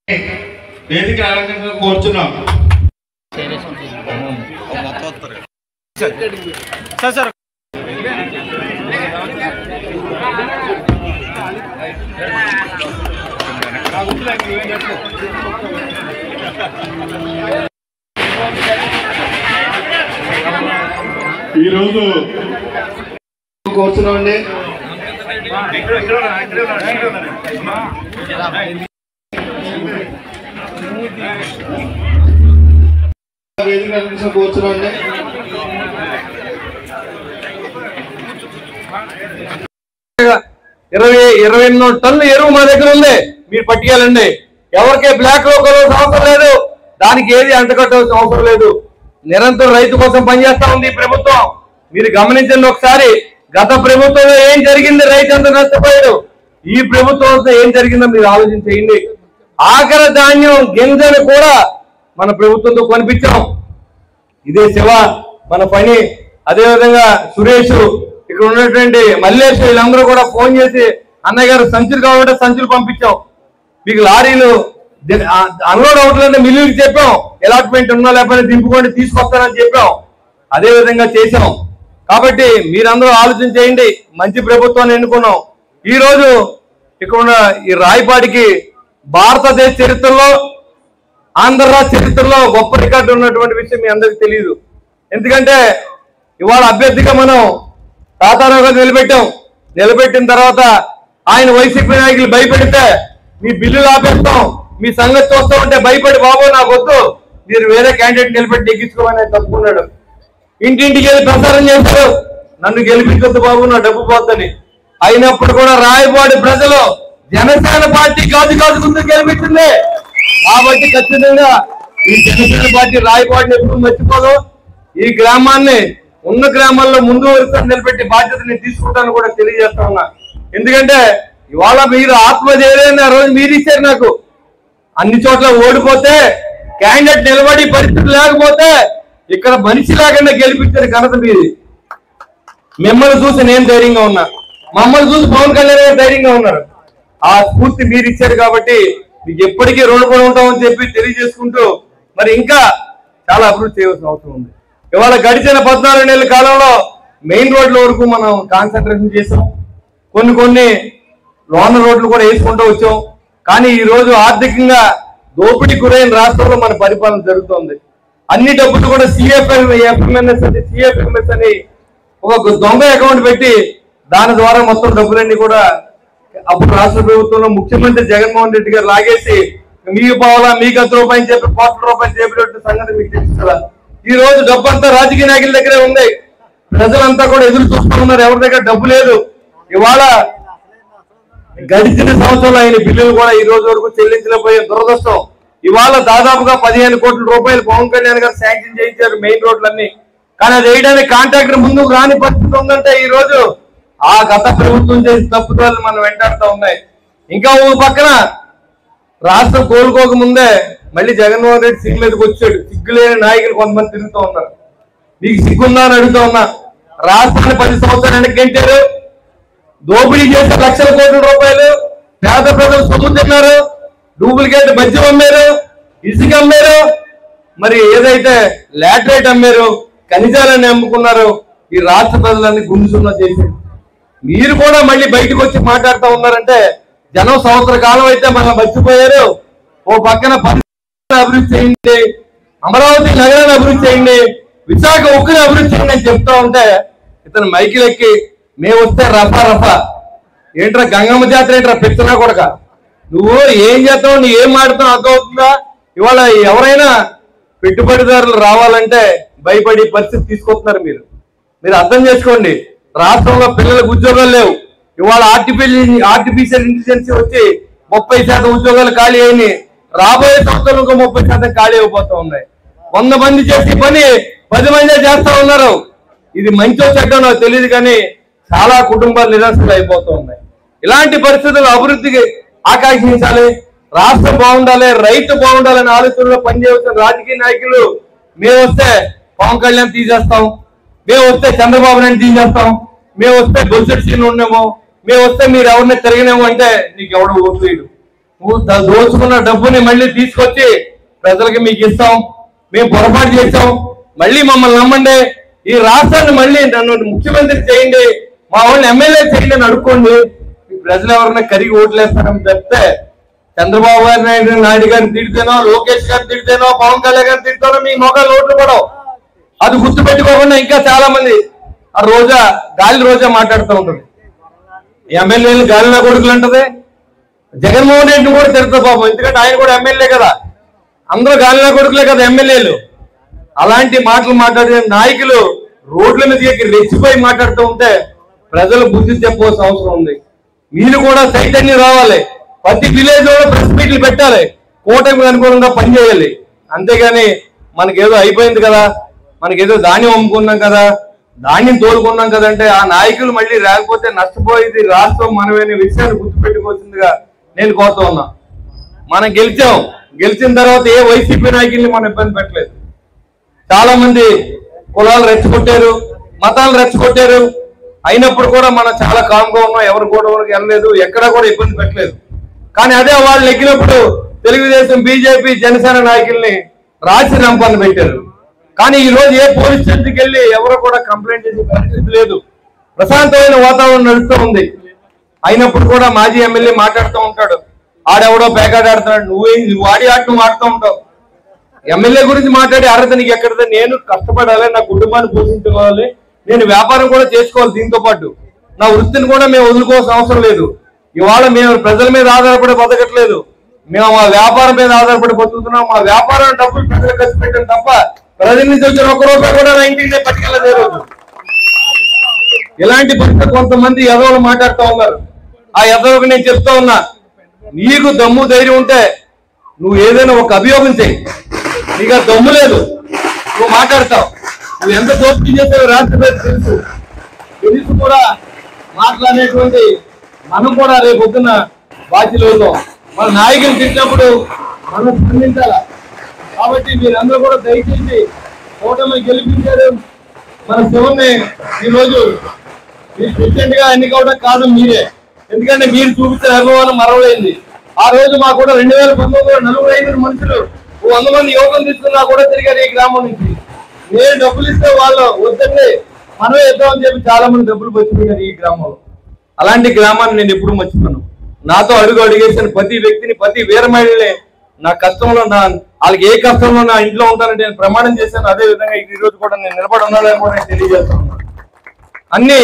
వేదిక ఆరంభంగా కోరుచున్నాం. సార్ ఈరోజు కోరుచున్నామండి. వేదిక కోరుచున్నామండి. 20 టన్నుల ఎరువు మా దగ్గర ఉంది, మీరు పట్టుకెళ్ళండి. ఎవరికే బ్లాక్ లో కొలవలసిన అవసరం లేదు, దానికి ఏది అంటకట్టాల్సిన అవసరం లేదు. నిరంతరం రైతు కోసం పనిచేస్తా ఉంది ఈ ప్రభుత్వం. మీరు గమనించండి ఒకసారి, గత ప్రభుత్వంలో ఏం జరిగింది, రైతు ఎంత నష్టపోయాడు, ఈ ప్రభుత్వంతో ఏం జరిగిందో మీరు ఆలోచించేయండి. ఆఖరి ధాన్యం గింజను కూడా మన ప్రభుత్వంతో కొనిపించాం. ఇదే శివ మన పని. అదేవిధంగా సురేష్, ఇక్కడ ఉన్నటువంటి మల్లేష్, వీళ్ళందరూ కూడా ఫోన్ చేసి అన్నయ్య గారు సంచులు కావాలంటే సంచులు పంపించాం. మీకు లారీలు అన్లోడ్ అవుతుందంటే మిల్లుకి చెప్పాం, అలాట్మెంట్ ఉన్నా లేకపోతే దింపుకొని తీసుకొస్తానని చెప్పాం. అదే విధంగా చేశాం. కాబట్టి మీరందరూ ఆలోచన చేయండి. మంచి ప్రభుత్వాన్ని ఎన్నుకున్నాం. ఈ రోజు ఇక్కడ ఉన్న ఈ రాయపాడికి భారతదేశ చరిత్రలో, ఆంధ్ర రాష్ట్ర చరిత్రలో గొప్ప రికార్డు ఉన్నటువంటి విషయం మీ అందరికీ తెలియదు. ఎందుకంటే ఇవాళ అభ్యర్థిగా మనం తాతారావు గారు నిలబెట్టిన తర్వాత ఆయన వైసీపీ నాయకులు భయపెడితే మీ బిల్లులు ఆపేస్తాం, మీ సంగతి చూస్తూ ఉంటే భయపడి బాబు నాకు వద్దు, మీరు వేరే క్యాండిడేట్ నిలబెట్టి ఎక్కించుకోమని ఆయన తప్పుకున్నాడు. ఇంటింటికి వెళ్ళి ప్రచారం చేశారు, నన్ను గెలిపించొద్దు బాబు నా డబ్బు పోద్దని. అయినప్పుడు కూడా రాయపాడి ప్రజలు జనసేన పార్టీ గాజు ముందు గెలిపించింది. కాబట్టి ఖచ్చితంగా ఈ జనసేన పార్టీ రాయపాడిని ఎప్పుడు మర్చిపోదు. ఈ గ్రామాన్ని ఉన్న గ్రామాల్లో ముందు వరుస నిలబెట్టి బాధ్యత నేను తీసుకుంటాను కూడా తెలియజేస్తా ఉన్నా. ఎందుకంటే ఇవాళ మీరు ఆత్మధైర్యాన్ని ఆ రోజు మీరు ఇచ్చారు నాకు. అన్ని చోట్ల ఓడిపోతే క్యాండిడేట్ నిలబడి పరిస్థితి లేకపోతే ఇక్కడ మనిషి లేకుండా గెలిపించారు ఘనత మీది. మిమ్మల్ని చూసి నేను ధైర్యంగా ఉన్నా, మమ్మల్ని చూసి పవన్ కళ్యాణ్ గారు ధైర్యంగా ఉన్నారు. ఆ స్ఫూర్తి మీరు ఇచ్చారు కాబట్టి మీకు ఎప్పటికీ రుణపడి ఉంటామని చెప్పి తెలియజేసుకుంటూ మరి ఇంకా చాలా అభివృద్ధి చేయవలసిన అవసరం ఉంది. ఇవాళ గడిచిన 14 నెలల కాలంలో మెయిన్ రోడ్ల వరకు మనం కాన్సన్ట్రేషన్ చేసాం. కొన్ని లోన రోడ్లు కూడా వేసుకుంటూ వచ్చాం. కానీ ఈ రోజు ఆర్థికంగా దోపిడీ గురైన రాష్ట్రంలో మన పరిపాలన జరుగుతోంది. అన్ని డబ్బులు కూడా సిఎఫ్ఎంఎస్ అని ఒక దొంగ అకౌంట్ పెట్టి దాని ద్వారా మొత్తం డబ్బులన్నీ కూడా అప్పుడు రాష్ట్ర ప్రభుత్వంలో ముఖ్యమంత్రి జగన్మోహన్ రెడ్డి గారు లాగేసి మీకు పోవాలా మీకు 10 రూపాయలు చెప్పి 1 కోట్ల రూపాయలు చెప్పినట్టు సంగతి మీకు తెలుసు కదా. ఈ రోజు డబ్బంతా రాజకీయ నాయకుల దగ్గరే ఉంది. ప్రజలంతా కూడా ఎదురు చూస్తూ ఉన్నారు, ఎవరి దగ్గర డబ్బు లేదు. ఇవాళ గడిచిన సంవత్సరంలో ఆయన బిల్లులు కూడా ఈ రోజు వరకు చెల్లించలేకపోయే దురదృష్టం. ఇవాళ దాదాపుగా 15 కోట్ల రూపాయలు పవన్ కళ్యాణ్ గారు శాంక్షన్ చేయించారు మెయిన్ రోడ్లన్నీ. కానీ అది వేయడానికి కాంట్రాక్టర్ ముందుకు రాని పరిస్థితి ఉందంటే ఈ రోజు ఆ గత ప్రభుత్వం చేసిన తప్పుదారులు మనం వెంటాడుతూ ఉన్నాయి. ఇంకా ఓ పక్కన రాష్ట్రం కోలుకోక ముందే మళ్ళీ జగన్మోహన్ రెడ్డి సిగ్గు మీదకి వచ్చాడు. సిగ్గులేని నాయకులు కొంతమంది తిరుగుతూ ఉన్నారు. మీకు సిగ్గుందా అని అడుగుతూ ఉన్నా. రాష్ట్రాన్ని 10 సంవత్సరాలు వెనక్కింటారు, దోపిడీ చేసే లక్షల కోట్ల రూపాయలు పేద ప్రజలు సొమ్ము తిన్నారు, డూప్లికేట్ మద్యం అమ్మారు, ఇసుక అమ్మారు, మరి ఏదైతే లాటరైట్ అమ్మారు, ఖనిజాలని అమ్ముకున్నారు. ఈ రాష్ట్ర ప్రజలన్నీ గుండుసున్నా చేశారు. మీరు కూడా మళ్ళీ బయటకు వచ్చి మాట్లాడుతూ ఉన్నారంటే జనం సంవత్సర కాలం అయితే మనం మర్చిపోయారు. ఓ పక్కన అభివృద్ధి చేయండి, అమరావతి నగరాన్ని అభివృద్ధి చేయండి, విశాఖ ఉక్కుని అభివృద్ధి చేయండి అని చెప్తా ఉంటే ఇతను మైకిలెక్కి మేము వస్తే రఫా ఏంట్రా గంగమ్మ జాతర ఏంట్రా పెత్తనా కొడక, నువ్వు ఏం చేస్తావు, నువ్వు ఏం మాడుతావు అర్థమవుతుందా? ఇవాళ ఎవరైనా పెట్టుబడిదారులు రావాలంటే భయపడి పరిస్థితి తీసుకొస్తున్నారు. మీరు అర్థం చేసుకోండి. రాష్ట్రంలో పిల్లలకు ఉద్యోగాలు లేవు. ఇవాళ ఆర్టిఫిషియల్ ఇంటెలిజెన్స్ వచ్చి 30% ఉద్యోగాలు ఖాళీ అయినాయి. రాబోయే సంవత్సరంలో 30% ఖాళీ అయిపోతూ ఉన్నాయి. 100 మంది చేసే పని 10 మందే చేస్తా ఉన్నారు. ఇది మంచో చెడ్డో నాకు తెలియదు, కానీ చాలా కుటుంబాలు నిరాశలు అయిపోతూ ఉన్నాయి. ఇలాంటి పరిస్థితులు అభివృద్ధికి ఆకాంక్షించాలి, రాష్ట్రం బాగుండాలి, రైతు బాగుండాలనే ఆలోచనలో పనిచేస్తున్న రాజకీయ నాయకులు మేము వస్తే పవన్ కళ్యాణ్ తీసేస్తాం, మేము వస్తే చంద్రబాబు నాయుడు తీసేస్తాం, మేము వస్తే బొత్స సీన్ ఉండేమో, మేము వస్తే మీరు ఎవరిని తిరగనేమో అంటే నీకు ఎవడు ఓటు వేయడు. నువ్వు దోచుకున్న డబ్బుని మళ్ళీ తీసుకొచ్చి ప్రజలకి మీకు ఇస్తాం, మేము పొరపాటు చేస్తాం, మళ్ళీ మమ్మల్ని నమ్మండి, ఈ రాష్ట్రాన్ని మళ్ళీ నన్ను ముఖ్యమంత్రి చేయండి, మా వాళ్ళని ఎమ్మెల్యే చేయండి అని అడుక్కోండి. ఈ ప్రజలు ఎవరైనా కరిగి ఓట్లేస్తారని చెప్తే చంద్రబాబు నాయుడు గారిని తిడితేనో, లోకేష్ గారిని తిడితేనో, పవన్ కళ్యాణ్ గారిని తిడితేనో మీ మొఖాలు ఓట్లు పడవు. అది గుర్తుపెట్టుకోకుండా ఇంకా చాలా మంది ఆ గాలి రోజా మాట్లాడుతూ ఉంటుంది. ఎమ్మెల్యేలు గాలిలో కొడుకులు అంటది. జగన్మోహన్ రెడ్డిని కూడా తిడతా పాపం, ఎందుకంటే ఆయన కూడా ఎమ్మెల్యే కదా, అందరూ గాలిలో కొడుకులే కదా ఎమ్మెల్యేలు. అలాంటి మాటలు మాట్లాడే నాయకులు రోడ్ల మీదకి రెచ్చిపోయి మాట్లాడుతూ ఉంటే ప్రజలు బుద్ధి చెప్పవలసిన అవసరం ఉంది. మీరు కూడా చైతన్యం రావాలి, ప్రతి విలేజ్ లో ప్రెస్ మీట్లు పెట్టాలి, కూటమికి అనుకూలంగా పనిచేయాలి. అంతేగాని మనకేదో అయిపోయింది కదా, మనకేదో ధాన్యం అమ్ముకున్నాం కదా, ధాన్యం తోలుకున్నాం కదంటే ఆ నాయకులు మళ్ళీ రాకపోతే నష్టపోయేది రాష్ట్రం మనమనే విషయాన్ని గుర్తుపెట్టుకోవాల్సిందిగా నేను కోరుతూ ఉన్నా. మనం గెలిచిన తర్వాత ఏ వైసీపీ నాయకుల్ని మనం ఇబ్బంది పెట్టలేదు. చాలా మంది కులాలు రెచ్చగొట్టారు, మతాలు రెచ్చగొట్టారు, అయినప్పుడు కూడా మనం చాలా కామ్గా ఉన్నాం, ఎవరు కూడా వెళ్ళలేదు, ఎక్కడా కూడా ఇబ్బంది పెట్టలేదు. కానీ అదే వాళ్ళు ఎక్కినప్పుడు తెలుగుదేశం, బీజేపీ, జనసేన నాయకుల్ని రాసి రంపాన్ని పెట్టారు. కానీ ఈ రోజు ఏ పోలీస్ స్టేషన్కి వెళ్ళి ఎవరు కూడా కంప్లైంట్ చేసే పరిస్థితి లేదు, ప్రశాంతమైన వాతావరణం నడుస్తూ ఉంది. అయినప్పుడు కూడా మాజీ ఎమ్మెల్యే మాట్లాడుతూ ఉంటాడు, ఆడెవడో పేకాడు ఆడుతున్నాడు, నువ్వు ఆడి ఆట నువ్వు ఆడుతూ ఉంటావు. ఎమ్మెల్యే గురించి మాట్లాడి అర్హత నీకు ఎక్కడదా? నేను కష్టపడాలి, నా కుటుంబాన్ని పోషించుకోవాలి, నేను వ్యాపారం కూడా చేసుకోవాలి, దీంతో పాటు నా వృత్తిని కూడా మేము వదులుకోవాల్సిన అవసరం లేదు. ఇవాళ మేము ప్రజల మీద ఆధారపడి బతకట్లేదు, మేము మా వ్యాపారం మీద ఆధారపడి బతుకుతున్నాం. మా వ్యాపారం డబ్బులు ప్రజలు ఖర్చు పెట్టాం తప్ప ప్రజల నుంచి వచ్చిన ఒక్క రూపాయి కూడా నా ఇంటికి పట్టుకెళ్ళదే రోజు. ఇలాంటి పరిస్థితి కొంతమంది ఎదవలు మాట్లాడుతూ ఉన్నారు. ఆ ఎదవకు నేను చెప్తా ఉన్నా, నీకు దమ్ము ధైర్యం ఉంటే నువ్వు ఏదైనా ఒక అభియోగం చేయి, నీకు ఆ దమ్ము లేదు, నువ్వు మాట్లాడతావు. నువ్వు ఎంత దోపిడీ చేసావో రాష్ట్ర తెలుసు కూడా మాట్లాడేటువంటి మనం కూడా రేపు పొద్దున్న బాధ్యులు. మన నాయకులు తిట్టినప్పుడు మనం స్పందించాల. కాబట్టి మీరందరూ కూడా దయచేసి కూటమి గెలిపించారు మన శివన్ని. ఈరోజు మీరు ప్రెసిడెంట్ గా ఎన్నికవడం కాదు మీరే, ఎందుకంటే మీరు చూపించిన అనుభవాలు మరవలేంది. ఆ రోజు మా కూడా 2019లో 45 మనుషులు 100 మంది యువకులు తీసుకున్నా కూడా తిరిగారు ఈ గ్రామం నుంచి. నేను డబ్బులు ఇస్తే వాళ్ళు వద్దండి మనమే ఇద్దామని చెప్పి చాలా మంది డబ్బులు పంచిపోయారు ఈ గ్రామంలో. అలాంటి గ్రామాన్ని నేను ఎప్పుడు మర్చిపోను. నాతో అడిగేసిన ప్రతి వ్యక్తిని, ప్రతి వీర మహిళని నా కష్టంలో, వాళ్ళకి ఏ కష్టంలో నా ఇంట్లో ఉంటానంటే నేను ప్రమాణం చేశాను. అదే విధంగా ఈ రోజు కూడా నేను నిలబడి ఉండాలని కూడా నేను తెలియజేస్తాను. అన్ని